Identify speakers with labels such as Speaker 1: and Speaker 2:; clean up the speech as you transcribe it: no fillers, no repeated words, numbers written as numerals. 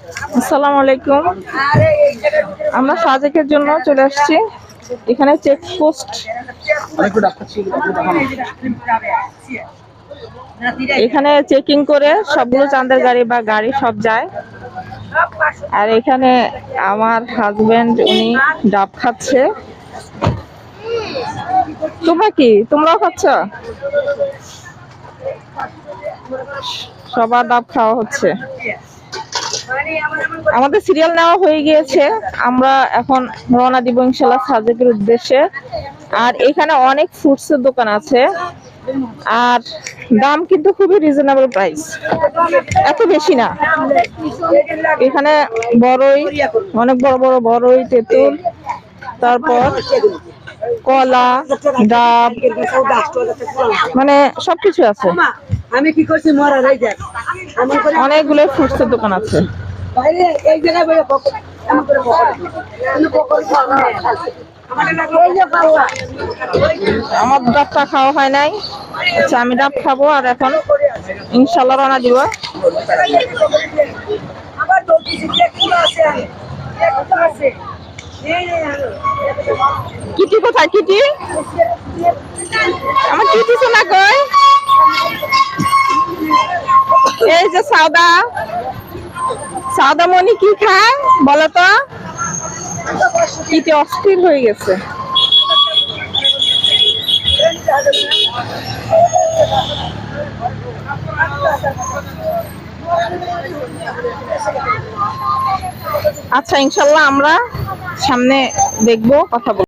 Speaker 1: আসসালামু আলাইকুম। আমরা সাজেকের জন্য চলে আসছি। এখানে চেকপোস্ট, এখানে চেকিং করে সবগুলো চাঁদের গাড়ি বা গাড়ি সব যায়। আর এখানে আমার হাজবেন্ড উনি ডাব খাচ্ছে। তোমরাও খাচ্ছ? সবার ডাব খাওয়া হচ্ছে। আমাদের সিরিয়াল নেওয়া হয়ে গিয়েছে, আমরা এখন রওনা দিব ইনশাল্লাহ সাজেকের উদ্দেশ্যে। আর এখানে অনেক ফ্রুটসের দোকান আছে, আর দাম কিন্তু খুবই রিজনেবল প্রাইস, এত বেশি না। এখানে বড়ই, অনেক বড় বড় বড়ই, তেঁতুল, তারপর কলা, ডাব, মানে সবকিছু আছে।
Speaker 2: আমি কি করছি
Speaker 1: অনেকগুলো ফ্রুটসের দোকান আছে। আমার ডাবটা খাওয়া হয় নাই, আচ্ছা আমি ডাব খাবো। আর এখন ইনশাল্লাহ রান্না দিব। কিটি কোথায়? কিটি, আমার কিটি শোনা কই? এই যে সাউদামণি কি খায় বলো তো? কিটি অস্থির হয়ে গেছে। আচ্ছা ইনশাল্লাহ আমরা সামনে দেখবো, কথা বলবো।